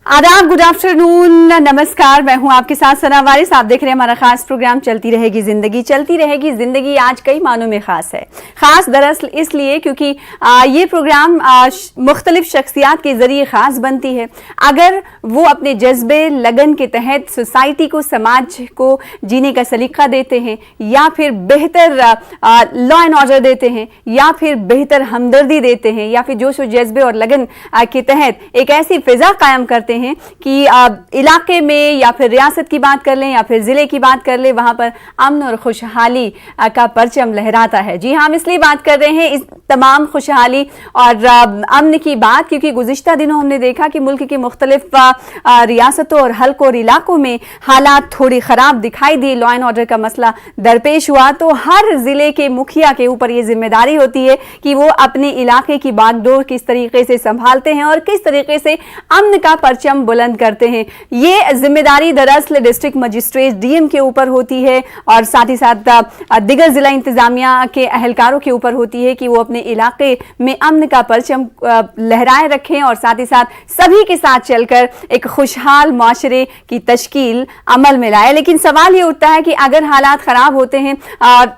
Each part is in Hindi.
आदाब, गुड आफ्टरनून, नमस्कार। मैं हूं आपके साथ सना वारिस। आप देख रहे हैं हमारा खास प्रोग्राम चलती रहेगी जिंदगी। चलती रहेगी जिंदगी आज कई मानों में खास है। खास दरअसल इसलिए क्योंकि ये प्रोग्राम मुख्तलिफ शख्सियात के जरिए खास बनती है। अगर वो अपने जज्बे लगन के तहत सोसाइटी को, समाज को जीने का सलीका देते हैं, या फिर बेहतर लॉ एंड ऑर्डर देते हैं, या फिर बेहतर हमदर्दी देते हैं, या फिर जोश और जज्बे और लगन के तहत एक ऐसी फिजा कायम करते हैं कि इलाके में या फिर रियासत की बात कर लें या फिर जिले की बात कर लें, वहां पर अमन और खुशहाली का परचम लहराता है। जी हाँ, हम इसलिए बात कर रहे हैं इस तमाम खुशहाली और अमन की बात, क्योंकि गुज़िश्ता दिनों हमने देखा कि मुल्क के मुख्तलिफ रियासतों और हल्कों और इलाकों में हालात थोड़ी ख़राब दिखाई दिए। लॉ एंड ऑर्डर का मसला दरपेश हुआ, तो हर ज़िले के मुखिया के ऊपर ये जिम्मेदारी होती है कि वो अपने इलाके की बागडोर किस तरीके से संभालते हैं और किस तरीके से अमन का परचम बुलंद करते हैं। ये जिम्मेदारी दरअसल डिस्ट्रिक्ट मजिस्ट्रेट डीएम के ऊपर होती है और साथ ही साथ दिगर जिला इंतजामिया के अहलकारों के ऊपर होती है कि वो अपने इलाके में अमन का परचम लहराए रखें और साथ ही साथ सभी के साथ चलकर एक खुशहाल माशरे की तश्कील अमल में लाए। लेकिन सवाल ये उठता है कि अगर हालात खराब होते हैं,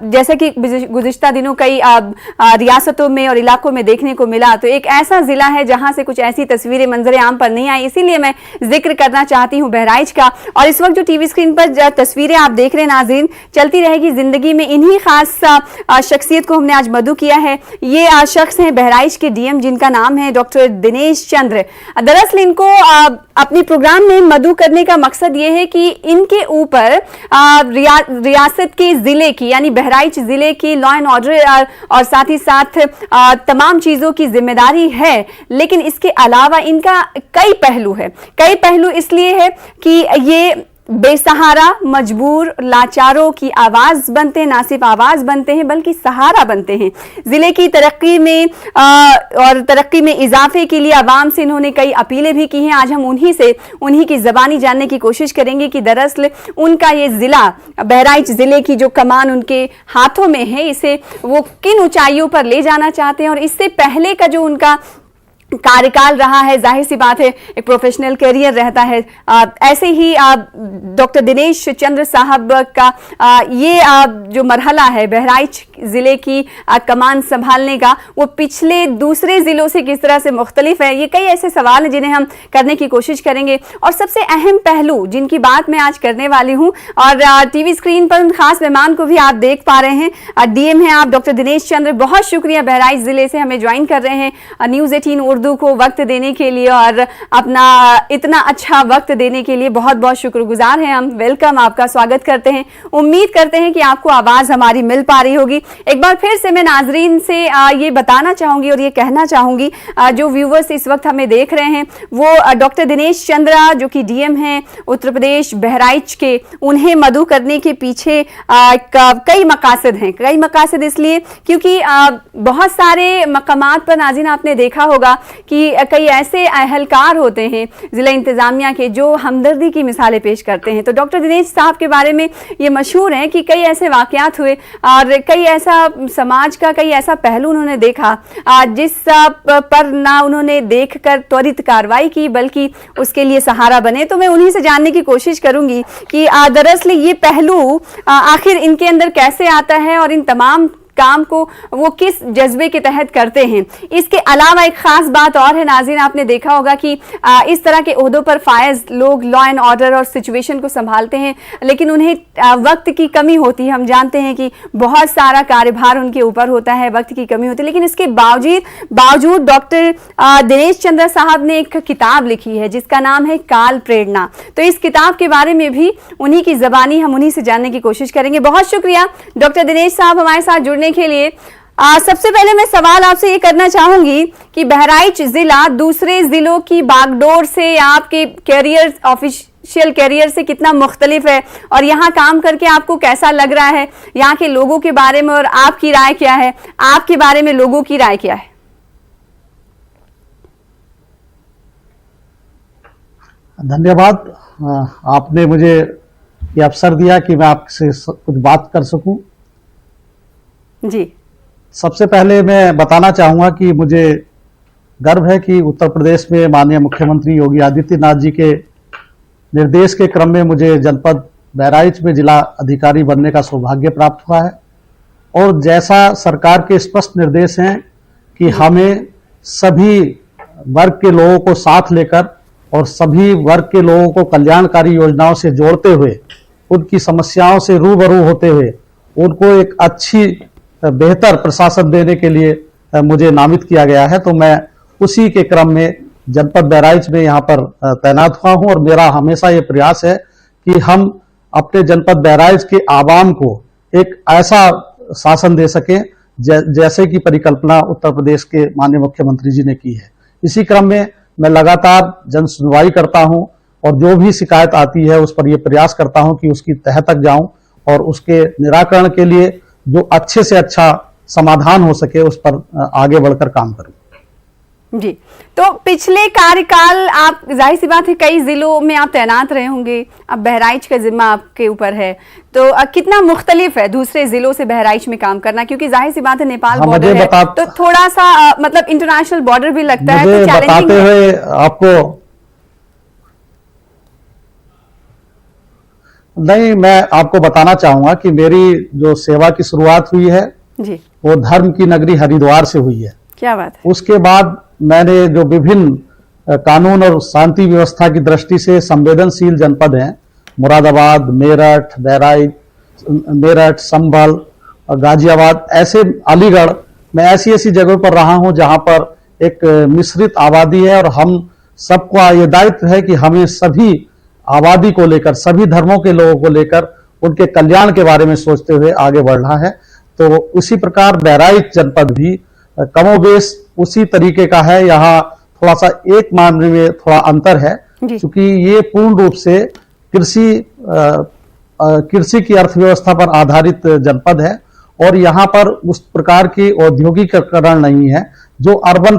जैसे कि गुज़िश्ता दिनों कई रियासतों में और इलाकों में देखने को मिला, तो एक ऐसा जिला है जहां से कुछ ऐसी तस्वीरें मंजर आम पर नहीं आई। इसीलिए मैं जिक्र करना चाहती हूं बहराइच का। और इस वक्त जो टीवी स्क्रीन पर तस्वीरें आप देख रहे हैं नाज़रीन, चलती रहेगी जिंदगी में इन्हीं खास शख्सियत को हमने आज मदऊ किया है। ये शख्स हैं बहराइच के डीएम, जिनका नाम है डॉक्टर दिनेश चंद्र। दरअसल इनको अपने प्रोग्राम में मदऊ करने का मकसद ये है कि इनके ऊपर रियासत के जिले की, यानी बहराइच जिले की लॉ एंड ऑर्डर और साथ ही साथ तमाम चीजों की जिम्मेदारी है। लेकिन इसके अलावा इनका कई पहलू है। कई पहलू इसलिए है कि ये बेसहारा, मजबूर, लाचारों की आवाज बनते हैं। ना सिर्फ आवाज बनते हैं बल्कि सहारा बनते हैं। जिले की तरक्की में और तरक्की में इजाफे के लिए आवाम से इन्होंने कई अपीलें भी की हैं। आज हम उन्हीं की जबानी जानने की कोशिश करेंगे कि दरअसल उनका ये जिला, बहराइच जिले की जो कमान उनके हाथों में है, इसे वो किन ऊंचाइयों पर ले जाना चाहते हैं। और इससे पहले का जो उनका कार्यकाल रहा है, जाहिर सी बात है एक प्रोफेशनल करियर रहता है। ऐसे ही डॉक्टर दिनेश चंद्र साहब का ये जो मरहला है बहराइच जिले की कमान संभालने का, वो पिछले दूसरे जिलों से किस तरह से मुख्तलिफ है। ये कई ऐसे सवाल हैं जिन्हें हम करने की कोशिश करेंगे। और सबसे अहम पहलू जिनकी बात मैं आज करने वाली हूँ, और टीवी स्क्रीन पर उन खास मेहमान को भी आप देख पा रहे हैं, डीएम हैं आप डॉक्टर दिनेश चंद्र। बहुत शुक्रिया बहराइच जिले से हमें ज्वाइन कर रहे हैं न्यूज़ 18 उर्दू को वक्त देने के लिए, और अपना इतना अच्छा वक्त देने के लिए बहुत बहुत शुक्रगुजार हैं हम। वेलकम, आपका स्वागत करते हैं। उम्मीद करते हैं कि आपको आवाज हमारी मिल पा रही होगी। एक बार फिर से मैं नाजरीन से ये बताना चाहूंगी और ये कहना चाहूंगी, जो व्यूवर्स इस वक्त हमें देख रहे हैं, वो डॉक्टर दिनेश चंद्र जो कि डीएम हैं उत्तर प्रदेश बहराइच के, उन्हें मदऊ करने के पीछे कई मकासद हैं। कई मकासद इसलिए क्योंकि बहुत सारे मकामात पर नाज़रीन आपने देखा होगा कि कई ऐसे अहलकार होते हैं जिला इंतजामिया के जो हमदर्दी की मिसालें पेश करते हैं। तो डॉक्टर दिनेश साहब के बारे में ये मशहूर है कि कई ऐसे वाकयात हुए और कई ऐसा समाज का कई ऐसा पहलू उन्होंने देखा जिस पर ना उन्होंने देखकर त्वरित कार्रवाई की बल्कि उसके लिए सहारा बने। तो मैं उन्हीं से जानने की कोशिश करूंगी कि दरअसल ये पहलू आखिर इनके अंदर कैसे आता है और इन तमाम काम को वो किस जज्बे के तहत करते हैं। इसके अलावा एक खास बात और है नाज़रीन, आपने देखा होगा कि इस तरह के ओहदों पर फायज लोग लॉ एंड ऑर्डर और सिचुएशन को संभालते हैं, लेकिन उन्हें वक्त की कमी होती है। हम जानते हैं कि बहुत सारा कार्यभार उनके ऊपर होता है, वक्त की कमी होती है। लेकिन इसके बावजूद डॉक्टर दिनेश चंद्र साहब ने एक किताब लिखी है जिसका नाम है काल प्रेरणा। तो इस किताब के बारे में भी उन्हीं की जबानी हम उन्हीं से जानने की कोशिश करेंगे। बहुत शुक्रिया डॉक्टर दिनेश साहब हमारे साथ जुड़ने के लिए। सबसे पहले मैं सवाल आपसे ये करना चाहूंगी कि बहराइच जिला दूसरे जिलों की बागडोर से आपके कैरियर, ऑफिशियल कैरियर से कितना मुख्तलिफ है, और यहाँ काम करके आपको कैसा लग रहा है? यहाँ के लोगों के बारे में और आपकी राय क्या है? आपके बारे में लोगों की राय क्या है? धन्यवाद, आपने मुझे ये अवसर दिया कि मैं आपसे कुछ बात कर सकूं। जी, सबसे पहले मैं बताना चाहूंगा कि मुझे गर्व है कि उत्तर प्रदेश में माननीय मुख्यमंत्री योगी आदित्यनाथ जी के निर्देश के क्रम में मुझे जनपद बहराइच में जिला अधिकारी बनने का सौभाग्य प्राप्त हुआ है। और जैसा सरकार के स्पष्ट निर्देश हैं कि हमें सभी वर्ग के लोगों को साथ लेकर और सभी वर्ग के लोगों को कल्याणकारी योजनाओं से जोड़ते हुए, उनकी समस्याओं से रूबरू होते हुए उनको एक अच्छी बेहतर प्रशासन देने के लिए मुझे नामित किया गया है। तो मैं उसी के क्रम में जनपद बहराइच में यहाँ पर तैनात हुआ हूँ और मेरा हमेशा ये प्रयास है कि हम अपने जनपद बहराइच के आवाम को एक ऐसा शासन दे सकें जैसे कि परिकल्पना उत्तर प्रदेश के माननीय मुख्यमंत्री जी ने की है। इसी क्रम में मैं लगातार जन सुनवाई करता हूं और जो भी शिकायत आती है उस पर यह प्रयास करता हूं कि उसकी तह तक जाऊं और उसके निराकरण के लिए जो अच्छे से अच्छा समाधान हो सके उस पर आगे बढ़कर काम करूं। जी, तो पिछले कार्यकाल आप, जाहिर सी बात है, कई जिलों में आप तैनात रहे होंगे। अब बहराइच का जिम्मा आपके ऊपर है, तो कितना मुख्तलिफ है दूसरे जिलों से बहराइच में काम करना? क्योंकि जाहिर सी बात है नेपाल बॉर्डर है, तो थोड़ा सा मतलब इंटरनेशनल बॉर्डर भी लगता है, तो बताते हुए आपको नहीं, मैं आपको बताना चाहूंगा कि मेरी जो सेवा की शुरुआत हुई है जी, वो धर्म की नगरी हरिद्वार से हुई है। क्या बात है। उसके बाद मैंने जो विभिन्न कानून और शांति व्यवस्था की दृष्टि से संवेदनशील जनपद हैं, मुरादाबाद, मेरठ, बहराइच, मेरठ, संभल और गाजियाबाद, ऐसे अलीगढ़, मैं ऐसी ऐसी जगहों पर रहा हूं जहां पर एक मिश्रित आबादी है और हम सबका ये दायित्व है कि हमें सभी आबादी को लेकर, सभी धर्मों के लोगों को लेकर उनके कल्याण के बारे में सोचते हुए आगे बढ़ना है। तो उसी प्रकार बहराइच जनपद भी कमोबेश उसी तरीके का है। यहाँ थोड़ा सा एक मामले में थोड़ा अंतर है क्योंकि ये पूर्ण रूप से कृषि की अर्थव्यवस्था पर आधारित जनपद है और यहाँ पर उस प्रकार की औद्योगिकीकरण नहीं है जो अर्बन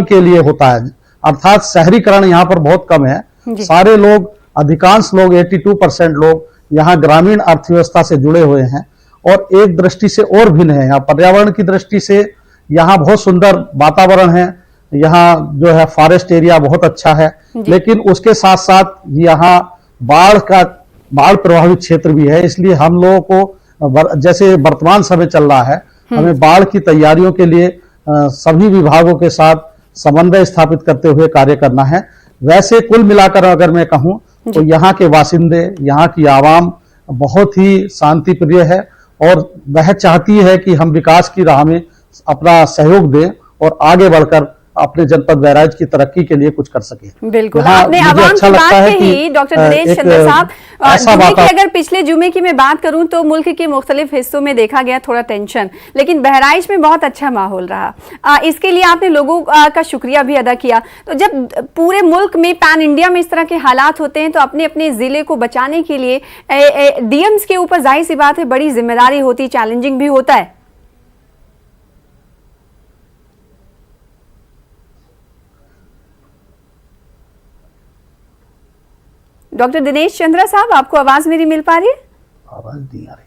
के लिए होता है, अर्थात शहरीकरण यहाँ पर बहुत कम है। सारे लोग, अधिकांश लोग, 82% लोग यहाँ ग्रामीण अर्थव्यवस्था से जुड़े हुए हैं और एक दृष्टि से और भिन्न है। यहाँ पर्यावरण की दृष्टि से यहाँ बहुत सुंदर वातावरण है, यहाँ जो है फॉरेस्ट एरिया बहुत अच्छा है, लेकिन उसके साथ साथ यहाँ बाढ़ प्रभावित क्षेत्र भी है। इसलिए हम लोगों को, जैसे वर्तमान समय चल रहा है, हमें बाढ़ की तैयारियों के लिए सभी विभागों के साथ समन्वय स्थापित करते हुए कार्य करना है। वैसे कुल मिलाकर अगर मैं कहूं तो यहाँ के बासिंदे, यहाँ की आवाम बहुत ही शांति प्रिय है और वह चाहती है कि हम विकास की राह में अपना सहयोग दें और आगे बढ़कर अपने जनपद बहराइच की तरक्की के लिए कुछ कर सके। बिल्कुल, आपने आवाम की बात कही डॉक्टर दिनेश चंद्र साहब। जुमे की अगर पिछले जुमे की मैं बात करूं तो मुल्क के मुख्तलिफ हिस्सों में देखा गया थोड़ा टेंशन, लेकिन बहराइच में बहुत अच्छा माहौल रहा। इसके लिए आपने लोगों का शुक्रिया भी अदा किया। तो जब पूरे मुल्क में, पैन इंडिया में इस तरह के हालात होते हैं तो अपने अपने जिले को बचाने के लिए डीएम्स के ऊपर जाहिर सी बात है बड़ी जिम्मेदारी होती, चैलेंजिंग भी होता है। डॉक्टर दिनेश चंद्रा साहब, आपको आवाज मेरी मिल पा रही है? आवाज नहीं आ रही।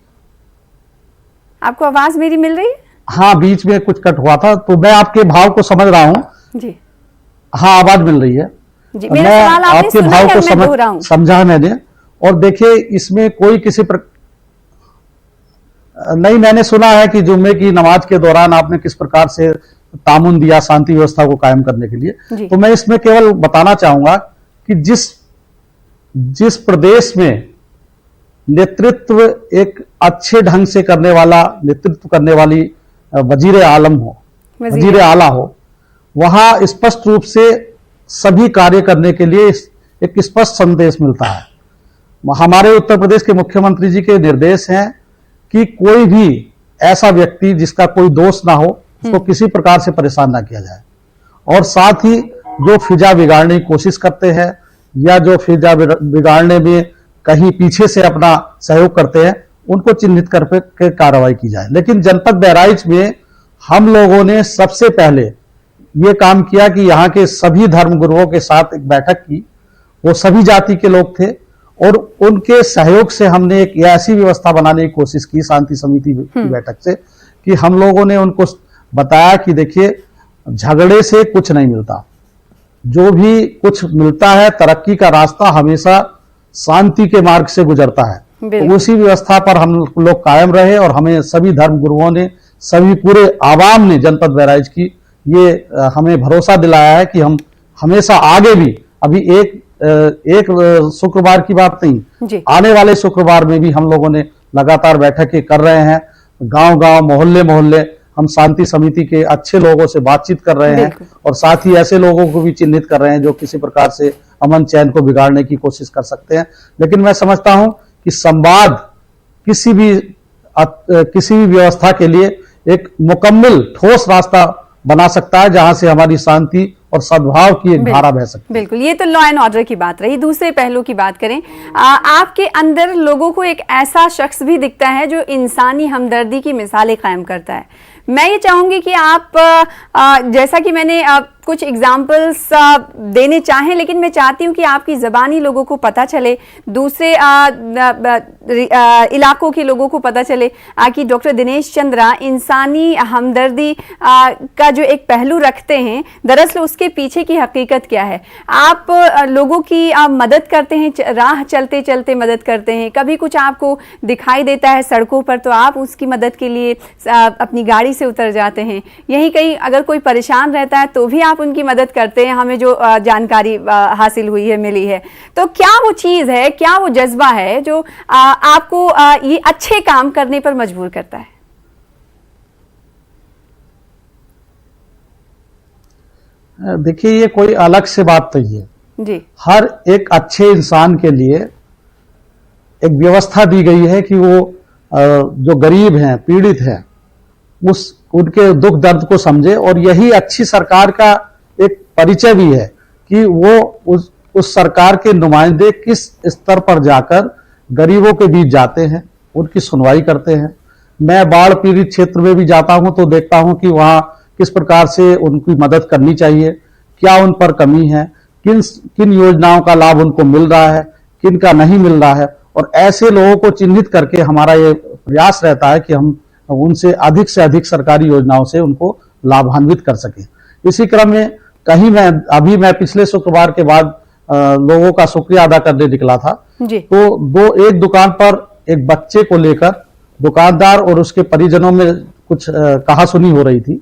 आपको आवाज मेरी मिल रही है? हाँ, बीच में कुछ कट हुआ था, तो मैं आपके भाव को समझ रहा हूँ जी। हाँ, आवाज मिल रही है जी। मेरा सवाल आपने आपके भाव को समझा मैंने। और देखिए, इसमें कोई किसी नहीं, मैंने सुना है कि जुम्मे की नमाज के दौरान आपने किस प्रकार से तामुन दिया शांति व्यवस्था को कायम करने के लिए। तो मैं इसमें केवल बताना चाहूंगा कि जिस प्रदेश में नेतृत्व एक अच्छे ढंग से करने वाला, नेतृत्व करने वाली वजीर आला हो, वहां स्पष्ट रूप से सभी कार्य करने के लिए एक स्पष्ट संदेश मिलता है। हमारे उत्तर प्रदेश के मुख्यमंत्री जी के निर्देश हैं कि कोई भी ऐसा व्यक्ति जिसका कोई दोष ना हो उसको किसी प्रकार से परेशान ना किया जाए, और साथ ही जो फिजा बिगाड़ने की कोशिश करते हैं या जो फिजा बिगाड़ने में कहीं पीछे से अपना सहयोग करते हैं उनको चिन्हित करके कार्रवाई की जाए। लेकिन जनपद बहराइच में हम लोगों ने सबसे पहले ये काम किया कि यहाँ के सभी धर्मगुरुओं के साथ एक बैठक की। वो सभी जाति के लोग थे और उनके सहयोग से हमने एक ऐसी व्यवस्था बनाने की कोशिश की शांति समिति की बैठक से कि हम लोगों ने उनको बताया कि देखिए, झगड़े से कुछ नहीं मिलता। जो भी कुछ मिलता है, तरक्की का रास्ता हमेशा शांति के मार्ग से गुजरता है। तो उसी व्यवस्था पर हम लोग कायम रहे और हमें सभी धर्म गुरुओं ने, सभी पूरे आवाम ने जनपद बहराइच की ये हमें भरोसा दिलाया है कि हम हमेशा आगे भी, अभी एक शुक्रवार की बात नहीं, आने वाले शुक्रवार में भी हम लोगों ने लगातार बैठकें कर रहे हैं। गांव-गांव, मोहल्ले हम शांति समिति के अच्छे लोगों से बातचीत कर रहे हैं और साथ ही ऐसे लोगों को भी चिन्हित कर रहे हैं जो किसी प्रकार से अमन चैन को बिगाड़ने की कोशिश कर सकते हैं। लेकिन मैं समझता हूं कि संवाद किसी भी व्यवस्था के लिए एक मुकम्मल ठोस रास्ता बना सकता है, जहां से हमारी शांति और सद्भाव की एक धारा बह सकती है। बिल्कुल, ये तो लॉ एंड ऑर्डर की बात रही। दूसरे पहलू की बात करें, आपके अंदर लोगों को एक ऐसा शख्स भी दिखता है जो इंसानी हमदर्दी की मिसालें कायम करता है। मैं ये चाहूंगी कि आप जैसा कि मैंने कुछ एग्जाम्पल्स देने चाहें, लेकिन मैं चाहती हूं कि आपकी ज़बानी लोगों को पता चले, दूसरे इलाकों के लोगों को पता चले कि डॉक्टर दिनेश चंद्रा इंसानी हमदर्दी का जो एक पहलू रखते हैं, दरअसल उसके पीछे की हकीकत क्या है। आप लोगों की मदद करते हैं, राह चलते चलते मदद करते हैं, कभी कुछ आपको दिखाई देता है सड़कों पर तो आप उसकी मदद के लिए अपनी गाड़ी से उतर जाते हैं। यही कहीं अगर कोई परेशान रहता है तो भी आप उनकी मदद करते हैं, हमें जो जानकारी हासिल हुई है, मिली है। तो क्या वो चीज़ है, क्या वो जज्बा है जो आपको ये अच्छे काम करने पर मजबूर करता है? देखिए, ये कोई अलग से बात तो ये जी। हर एक अच्छे इंसान के लिए एक व्यवस्था दी गई है कि वो जो गरीब हैं, पीड़ित हैं, उनके दुख दर्द को समझे। और यही अच्छी सरकार का एक परिचय भी है कि वो उस सरकार के नुमाइंदे किस स्तर पर जाकर गरीबों के बीच जाते हैं, उनकी सुनवाई करते हैं। मैं बाढ़ पीड़ित क्षेत्र में भी जाता हूं तो देखता हूं कि वहां किस प्रकार से उनकी मदद करनी चाहिए, क्या उन पर कमी है, किन योजनाओं का लाभ उनको मिल रहा है, किन का नहीं मिल रहा है। और ऐसे लोगों को चिन्हित करके हमारा ये प्रयास रहता है कि हम उनसे अधिक सरकारी योजनाओं से उनको लाभान्वित कर सकें। इसी क्रम में कहीं मैं पिछले शुक्रवार के बाद लोगों का शुक्रिया अदा करने निकला था जी। तो एक दुकान पर एक बच्चे को लेकर दुकानदार और उसके परिजनों में कुछ कहासुनी हो रही थी।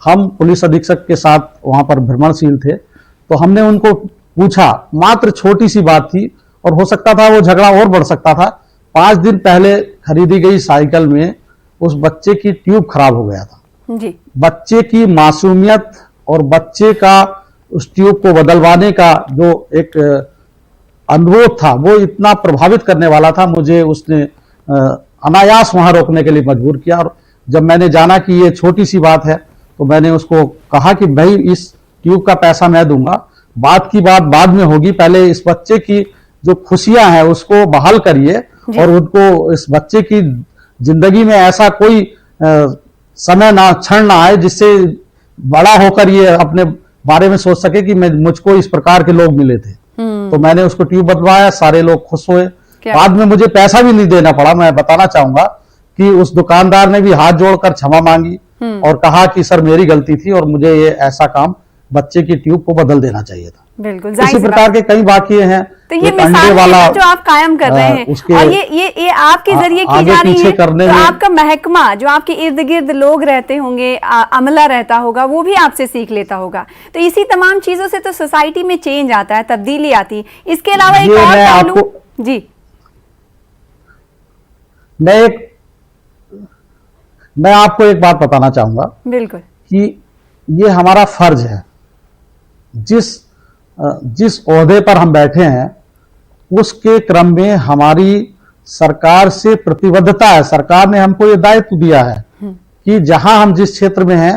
हम पुलिस अधीक्षक के साथ वहां पर भ्रमणशील थे, तो हमने उनको पूछा, मात्र छोटी सी बात थी और हो सकता था वो झगड़ा और बढ़ सकता था। 5 दिन पहले खरीदी गई साइकिल में उस बच्चे की ट्यूब खराब हो गया था जी। बच्चे की मासूमियत और बच्चे का उस ट्यूब को बदलवाने का जो एक अनुरोध था वो इतना प्रभावित करने वाला था, मुझे उसने अनायास वहां रोकने के लिए मजबूर किया। और जब मैंने जाना कि ये छोटी सी बात है तो मैंने उसको कहा कि भाई इस ट्यूब का पैसा मैं दूंगा, बात की बात बाद में होगी, पहले इस बच्चे की जो खुशियां हैं उसको बहाल करिए और उनको इस बच्चे की जिंदगी में ऐसा कोई समय ना क्षण ना आए जिससे बड़ा होकर ये अपने बारे में सोच सके कि मुझको इस प्रकार के लोग मिले थे। तो मैंने उसको ट्यूब बदलवाया, सारे लोग खुश हुए। बाद में मुझे पैसा भी नहीं देना पड़ा। मैं बताना चाहूंगा कि उस दुकानदार ने भी हाथ जोड़कर क्षमा मांगी और कहा कि सर मेरी गलती थी और मुझे ये ऐसा काम बच्चे की ट्यूब को बदल देना चाहिए था। बिल्कुल, इसी प्रकार के कई वाकये हैं। तो ये मिसाल वाला जो आप कायम कर रहे हैं और ये आपके जरिए की जा रही है, तो आपका महकमा जो आपके इर्द गिर्द लोग रहते होंगे, अमला रहता होगा, वो भी आपसे सीख लेता होगा। तो इसी तमाम चीजों से तो सोसाइटी में चेंज आता है, तब्दीली आती है। इसके अलावा एक और पहलू जी, मैं आपको एक बात बताना चाहूंगा बिल्कुल, कि ये हमारा फर्ज है। जिस ओहदे पर हम बैठे हैं उसके क्रम में हमारी सरकार से प्रतिबद्धता है। सरकार ने हमको ये दायित्व दिया है कि जहां हम जिस क्षेत्र में हैं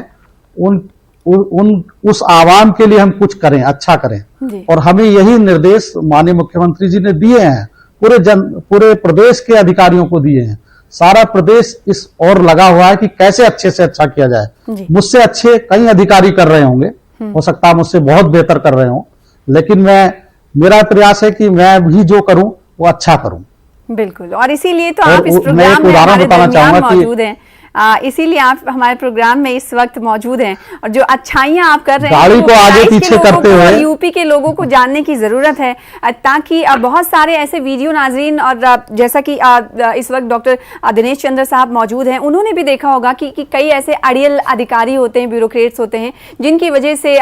उस आवाम के लिए हम कुछ करें, अच्छा करें। और हमें यही निर्देश माननीय मुख्यमंत्री जी ने दिए हैं, पूरे प्रदेश के अधिकारियों को दिए हैं। सारा प्रदेश इस ओर लगा हुआ है कि कैसे अच्छे से अच्छा किया जाए। मुझसे अच्छे कई अधिकारी कर रहे होंगे, हो सकता है मुझसे बहुत बेहतर कर रहे हों, लेकिन मेरा प्रयास है कि मैं भी जो करूं वो अच्छा करूं। बिल्कुल, और इसीलिए तो आप इस प्रोग्राम में उदाहरण बताना चाहूंगा मौजूद हैं। इसीलिए आप हमारे प्रोग्राम में इस वक्त मौजूद हैं और जो अच्छाइयां आप कर रहे हैं गाड़ी को आगे पीछे करते हुए यूपी के लोगों को जानने की जरूरत है, ताकि बहुत सारे ऐसे वीडियो नाजरीन, और जैसा कि इस वक्त डॉक्टर दिनेश चंद्र साहब मौजूद हैं, उन्होंने भी देखा होगा कि कई ऐसे अड़ियल अधिकारी होते हैं, ब्यूरोक्रेट्स होते हैं, जिनकी वजह से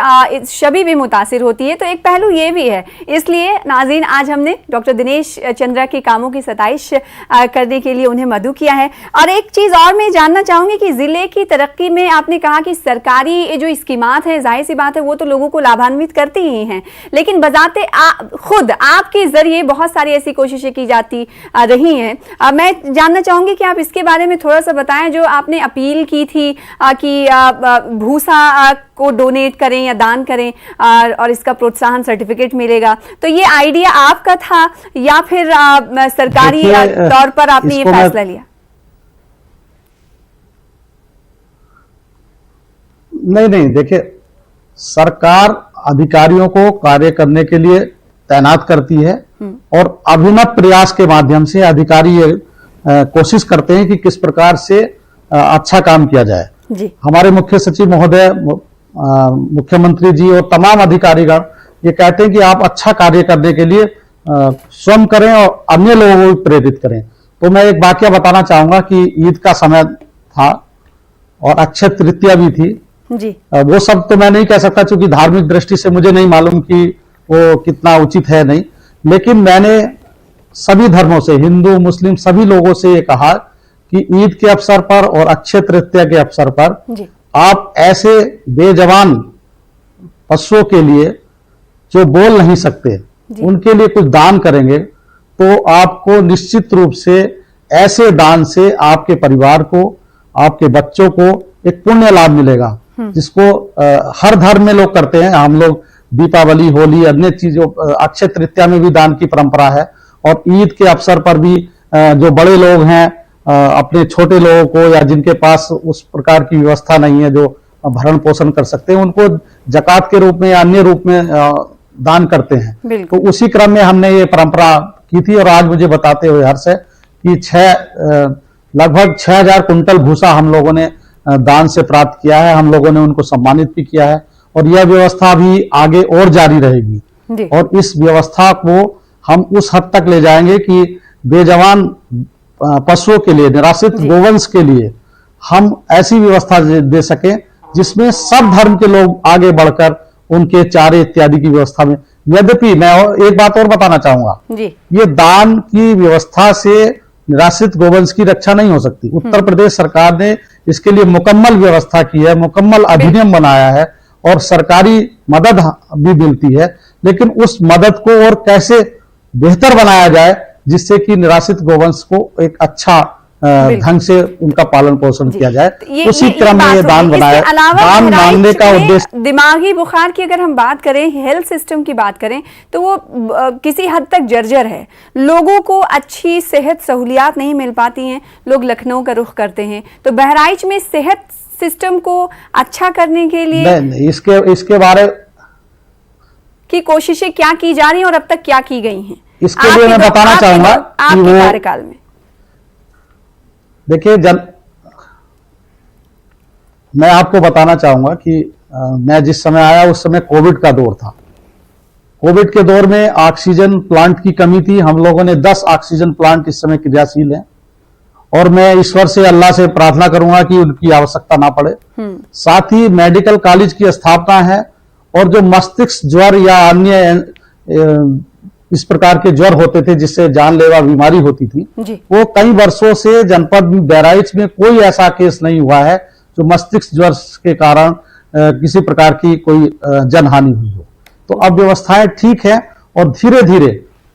छवि भी मुतासिर होती है। तो एक पहलू ये भी है, इसलिए नाज़रीन आज हमने डॉक्टर दिनेश चंद्रा के कामों की सताइश करने के लिए उन्हें मदऊ किया है। और एक चीज़ और मैं जानना चाहूँगी कि ज़िले की तरक्की में आपने कहा कि सरकारी जो स्कीमात हैं, जाहिर सी बात है वो तो लोगों को लाभान्वित करती ही हैं, लेकिन बजाते खुद आपके ज़रिए बहुत सारी ऐसी कोशिशें की जाती रही हैं। मैं जानना चाहूँगी कि आप इसके बारे में थोड़ा सा बताएं, जो आपने अपील की थी कि भूसा को डोनेट करें या दान करें और इसका प्रोत्साहन सर्टिफिकेट मिलेगा, तो ये आइडिया आपका था या फिर सरकारी तौर पर आपने ये फैसला लिया? नहीं, देखिए, सरकार अधिकारियों को कार्य करने के लिए तैनात करती है और अभिनव प्रयास के माध्यम से अधिकारी कोशिश करते हैं कि किस प्रकार से अच्छा काम किया जाए जी। हमारे मुख्य सचिव महोदय, मुख्यमंत्री जी और तमाम अधिकारीगण ये कहते हैं कि आप अच्छा कार्य करने के लिए स्वयं करें और अन्य लोगों को भी प्रेरित करें। तो मैं एक वाकया बताना चाहूंगा कि ईद का समय था और अक्षय तृतीया भी थी जी। वो सब तो मैं नहीं कह सकता, क्योंकि धार्मिक दृष्टि से मुझे नहीं मालूम कि वो कितना उचित है नहीं, लेकिन मैंने सभी धर्मों से, हिंदू मुस्लिम सभी लोगों से ये कहा कि ईद के अवसर पर और अक्षय तृतीया के अवसर पर जी। आप ऐसे बेजवान पशुओं के लिए जो बोल नहीं सकते, उनके लिए कुछ दान करेंगे तो आपको निश्चित रूप से ऐसे दान से आपके परिवार को, आपके बच्चों को एक पुण्य लाभ मिलेगा, जिसको हर धर्म में लोग करते हैं। हम लोग दीपावली, होली, अन्य चीजों, अक्षय तृतीया में भी दान की परंपरा है और ईद के अवसर पर भी जो बड़े लोग हैं अपने छोटे लोगों को या जिनके पास उस प्रकार की व्यवस्था नहीं है जो भरण पोषण कर सकते हैं, उनको जकात के रूप में या अन्य रूप में दान करते हैं। तो उसी क्रम में हमने ये परंपरा की थी और आज मुझे बताते हुए हर्ष है कि लगभग 6000 कुंटल भूसा हम लोगों ने दान से प्राप्त किया है। हम लोगों ने उनको सम्मानित भी किया है और यह व्यवस्था भी आगे और जारी रहेगी और इस व्यवस्था को हम उस हद तक ले जाएंगे कि बेजवान पशुओं के लिए, निराश्रित गोवंश के लिए हम ऐसी व्यवस्था दे सकें जिसमें सब धर्म के लोग आगे बढ़कर उनके चारे इत्यादि की व्यवस्था में। यद्यपि मैं एक बात और बताना चाहूंगा, ये दान की व्यवस्था से निराश्रित गोवंश की रक्षा नहीं हो सकती। उत्तर प्रदेश सरकार ने इसके लिए मुकम्मल व्यवस्था की है, मुकम्मल अधिनियम बनाया है और सरकारी मदद भी मिलती है, लेकिन उस मदद को और कैसे बेहतर बनाया जाए जिससे कि निराश्रित गोवंश को एक अच्छा ढंग से उनका पालन पोषण किया जाए, उसी क्रम में ये दान बनाया। दान मांगने का उद्देश्य, दिमागी बुखार की अगर हम बात करें, हेल्थ सिस्टम की बात करें, तो वो किसी हद तक जर्जर है। लोगों को अच्छी सेहत सहूलियात नहीं मिल पाती हैं, लोग लखनऊ का रुख करते हैं। तो बहराइच में सेहत सिस्टम को अच्छा करने के लिए इसके बारे की कोशिशें क्या की जा रही हैं और अब तक क्या की गई हैं, इसके लिए मैं बताना चाहूंगा आपके कार्यकाल में। देखिए, मैं आपको बताना चाहूंगा कि मैं जिस समय आया उस समय कोविड का दौर था। कोविड के दौर में ऑक्सीजन प्लांट की कमी थी। हम लोगों ने 10 ऑक्सीजन प्लांट इस समय क्रियाशील हैं और मैं ईश्वर से, अल्लाह से प्रार्थना करूंगा कि उनकी आवश्यकता ना पड़े। साथ ही मेडिकल कॉलेज की स्थापना है और जो मस्तिष्क ज्वर या अन्य इस प्रकार के ज्वर होते थे जिससे जानलेवा बीमारी होती थी, वो कई वर्षों से जनपद बहराइच में कोई ऐसा केस नहीं हुआ है जो मस्तिष्क ज्वर के कारण किसी प्रकार की कोई जनहानि हुई हो। तो अब व्यवस्थाएं ठीक है और धीरे धीरे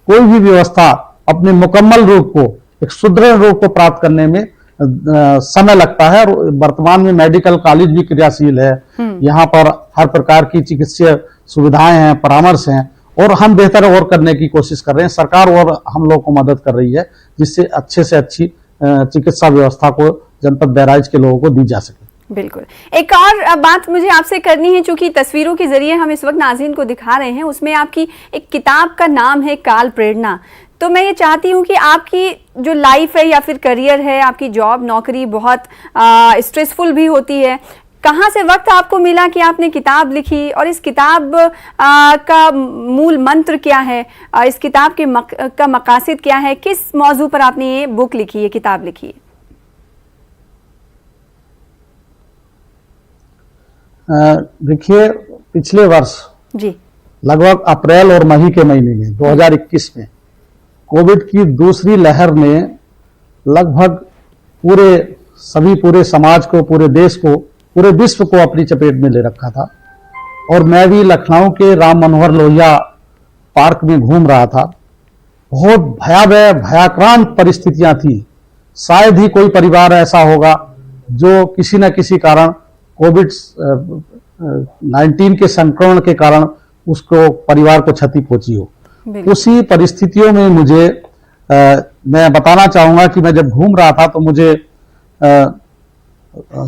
कोई भी व्यवस्था अपने मुकम्मल रूप को, एक सुदृढ़ रूप को प्राप्त करने में समय लगता है। और वर्तमान में मेडिकल कॉलेज भी क्रियाशील है, यहाँ पर हर प्रकार की चिकित्सीय सुविधाएं हैं, परामर्श हैं और हम बेहतर और करने की कोशिश कर रहे हैं। सरकार और हम लोग को मदद कर रही है जिससे अच्छे से अच्छी चिकित्सा व्यवस्था को जनपद बहराइच के लोगों को दी जा सके। बिल्कुल। एक और बात मुझे आपसे करनी है, चूंकि तस्वीरों के जरिए हम इस वक्त नाज़रीन को दिखा रहे हैं, उसमें आपकी एक किताब का नाम है काल प्रेरणा। तो मैं ये चाहती हूँ कि आपकी जो लाइफ है या फिर करियर है, आपकी जॉब नौकरी बहुत स्ट्रेसफुल भी होती है, कहाँ से वक्त आपको मिला कि आपने किताब लिखी, और इस किताब का मूल मंत्र क्या है, इस किताब के का मकासद क्या है, किस मौजू पर आपने ये बुक लिखी है, किताब लिखी है? देखिए, पिछले वर्ष जी लगभग अप्रैल और मई के महीने में 2021 में कोविड की दूसरी लहर ने लगभग पूरे समाज को, पूरे देश को, पूरे विश्व को अपनी चपेट में ले रखा था। और मैं भी लखनऊ के राम मनोहर लोहिया पार्क में घूम रहा था। बहुत भयावह भयाक्रांत परिस्थितियां थी। शायद ही कोई परिवार ऐसा होगा जो किसी न किसी कारण कोविड-19 के संक्रमण के कारण उसको परिवार को क्षति पहुंची हो। उसी परिस्थितियों में मैं बताना चाहूंगा कि मैं जब घूम रहा था तो मुझे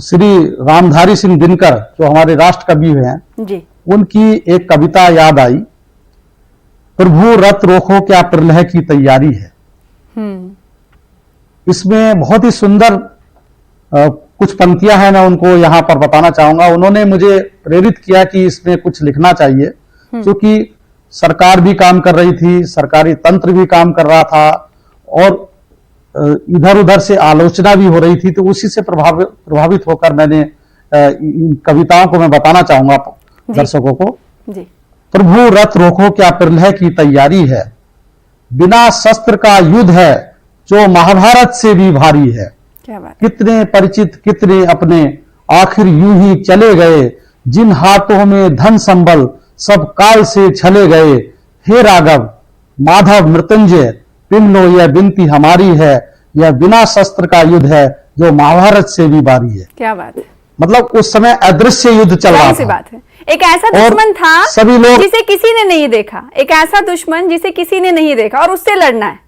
श्री रामधारी सिंह दिनकर, जो हमारे राष्ट्र कवि हैं जी, उनकी एक कविता याद आई, प्रभु रथ रोको क्या प्रलय की तैयारी है। इसमें बहुत ही सुंदर कुछ पंक्तियां हैं, मैं उनको यहां पर बताना चाहूंगा। उन्होंने मुझे प्रेरित किया कि इसमें कुछ लिखना चाहिए, क्योंकि सरकार भी काम कर रही थी, सरकारी तंत्र भी काम कर रहा था, और इधर उधर से आलोचना भी हो रही थी। तो उसी से प्रभावित होकर मैंने इन कविताओं को मैं बताना चाहूंगा दर्शकों को जी। प्रभु रथ रोको क्या प्रलय की तैयारी है, बिना शस्त्र का युद्ध है जो महाभारत से भी भारी है। क्या बात। कितने परिचित कितने अपने, आखिर यूं ही चले गए, जिन हाथों में धन संबल सब काल से छले गए। हे राघव माधव मृत्युंजय, पिन लो यह विनती हमारी है, यह बिना शस्त्र का युद्ध है जो महाभारत से भी भारी है। क्या बात है। मतलब उस समय अदृश्य युद्ध चल रहा था। बात है। एक ऐसा दुश्मन था सभी लोग जिसे किसी ने नहीं देखा, एक ऐसा दुश्मन जिसे किसी ने नहीं देखा, और उससे लड़ना है।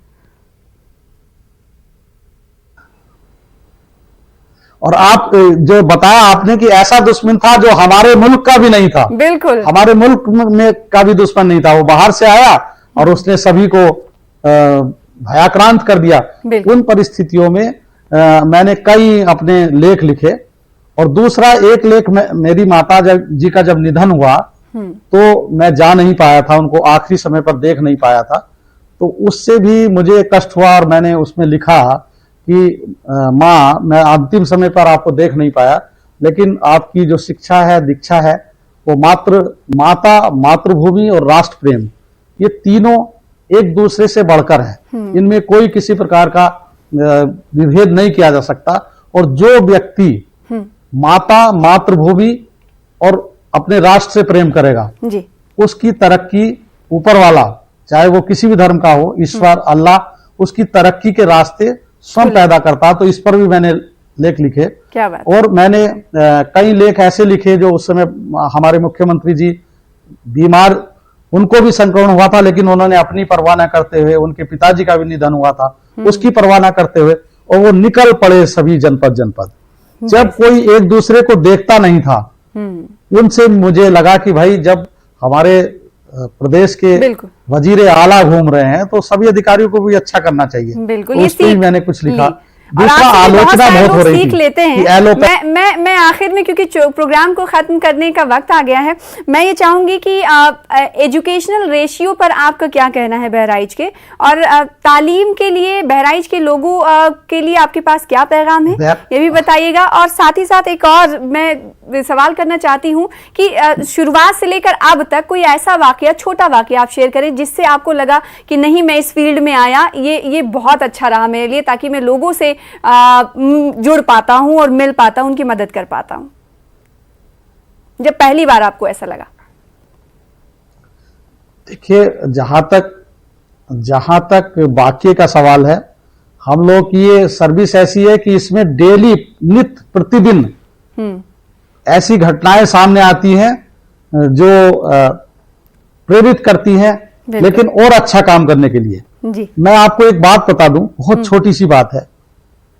और आप जो बताया आपने कि ऐसा दुश्मन था जो हमारे मुल्क का भी नहीं था। बिल्कुल, हमारे मुल्क में का भी दुश्मन नहीं था, वो बाहर से आया और उसने सभी को भयाक्रांत कर दिया। उन परिस्थितियों में मैंने कई अपने लेख लिखे, और दूसरा एक लेख मेरी माता जी का जब निधन हुआ तो मैं जा नहीं पाया था, उनको आखिरी समय पर देख नहीं पाया था, तो उससे भी मुझे कष्ट हुआ। और मैंने उसमें लिखा कि माँ, मैं अंतिम समय पर आपको देख नहीं पाया, लेकिन आपकी जो शिक्षा है, दीक्षा है, वो माता, मातृभूमि और राष्ट्र प्रेम, ये तीनों एक दूसरे से बढ़कर है। इनमें कोई किसी प्रकार का विभेद नहीं किया जा सकता। और जो व्यक्ति माता, मातृभूमि और अपने राष्ट्र से प्रेम करेगा जी, उसकी तरक्की ऊपर वाला, चाहे वो किसी भी धर्म का हो, ईश्वर, अल्लाह, उसकी तरक्की के रास्ते स्वयं पैदा करता। तो इस पर भी मैंने लेख लिखे। क्या बात। और मैंने कई लेख ऐसे लिखे जो उस समय हमारे मुख्यमंत्री जी बीमार, उनको भी संक्रमण हुआ था, लेकिन उन्होंने अपनी परवाह न करते हुए, उनके पिताजी का भी निधन हुआ था, उसकी परवाह न करते हुए, और वो निकल पड़े सभी जनपद। जब कोई एक दूसरे को देखता नहीं था, उनसे मुझे लगा कि भाई, जब हमारे प्रदेश के वजीर आला घूम रहे हैं तो सभी अधिकारियों को भी अच्छा करना चाहिए। बिल्कुल, तो उस पर मैंने कुछ लिखा। दूसरा, आलोचना बहुत हो रही थी, लेते हैं। मैं आखिर में, क्योंकि प्रोग्राम को खत्म करने का वक्त आ गया है, मैं ये चाहूंगी कि एजुकेशनल रेशियो पर आपका क्या कहना है बहराइच के, और तालीम के लिए बहराइच के लोगों के लिए आपके पास क्या पैगाम है, ये भी बताइएगा। और साथ ही साथ एक और मैं सवाल करना चाहती हूँ कि शुरुआत से लेकर अब तक कोई ऐसा वाकया, छोटा वाकया आप शेयर करें जिससे आपको लगा कि नहीं, मैं इस फील्ड में आया, ये बहुत अच्छा रहा मेरे लिए, ताकि मैं लोगों से जुड़ पाता हूं और मिल पाता हूं, उनकी मदद कर पाता हूं। जब पहली बार आपको ऐसा लगा? देखिए, जहां तक वाक्य का सवाल है, हम लोग की ये सर्विस ऐसी है कि इसमें डेली, नित्य प्रतिदिन ऐसी घटनाएं सामने आती हैं जो प्रेरित करती हैं, लेकिन और अच्छा काम करने के लिए जी। मैं आपको एक बात बता दूं, बहुत छोटी सी बात है,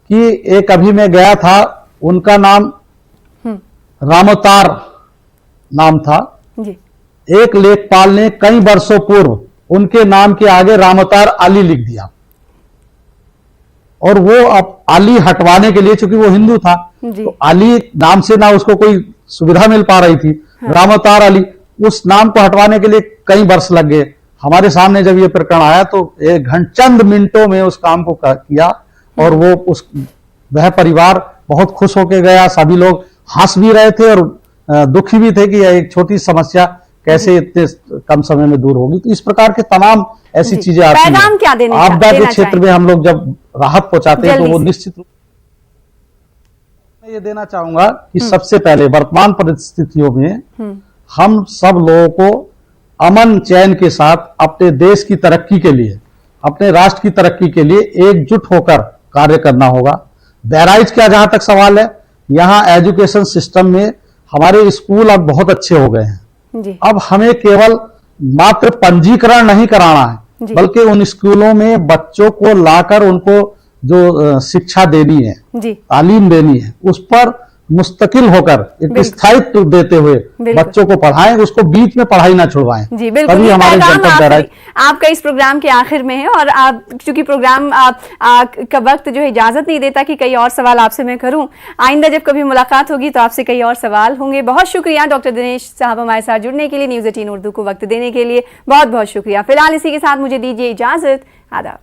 कि एक अभी मैं गया था, उनका नाम रामोतार नाम था जी। एक लेखपाल ने कई वर्षों पूर्व उनके नाम के आगे रामअवतार अली लिख दिया, और वो अब अली हटवाने के लिए, चूंकि वो हिंदू था तो अली नाम से ना उसको कोई सुविधा मिल पा रही थी, हाँ। रामअवतार अली, उस नाम को हटवाने के लिए कई वर्ष लग गए। हमारे सामने जब ये प्रकरण आया तो चंद मिनटों में उस काम को किया, और वो वह परिवार बहुत खुश होके गया। सभी लोग हंस भी रहे थे और दुखी भी थे कि एक छोटी समस्या कैसे इतने कम समय में दूर होगी। तो इस प्रकार के तमाम ऐसी चीजें आती हैं। क्या देने आपदा के क्षेत्र में हम लोग जब राहत पहुंचाते हैं तो वो निश्चित रूप मैं ये देना चाहूंगा कि सबसे पहले वर्तमान परिस्थितियों में हम सब लोगों को अमन चैन के साथ अपने देश की तरक्की के लिए, अपने राष्ट्र की तरक्की के लिए एकजुट होकर कार्य करना होगा। बहराइच का जहां तक सवाल है, यहाँ एजुकेशन सिस्टम में हमारे स्कूल अब बहुत अच्छे हो गए हैं जी। अब हमें केवल मात्र पंजीकरण नहीं कराना है, बल्कि उन स्कूलों में बच्चों को लाकर उनको जो शिक्षा देनी है, तालीम देनी है, उस पर मुस्तकिल होकर एक स्थायित्व देते हुए बच्चों को पढ़ाएं, उसको बीच में पढ़ाई ना छुड़वाएं। जी बिल्कुल, तभी हमारे जनपद आपका इस प्रोग्राम के आखिर में है, और आप चूंकि प्रोग्राम का वक्त जो है इजाजत नहीं देता कि कई और सवाल आपसे मैं करूं, आइंदा जब कभी मुलाकात होगी तो आपसे कई और सवाल होंगे। बहुत शुक्रिया डॉक्टर दिनेश साहब हमारे साथ जुड़ने के लिए, न्यूज़ 18 उर्दू को वक्त देने के लिए बहुत बहुत शुक्रिया। फिलहाल इसी के साथ मुझे दीजिए इजाजत। आदाब।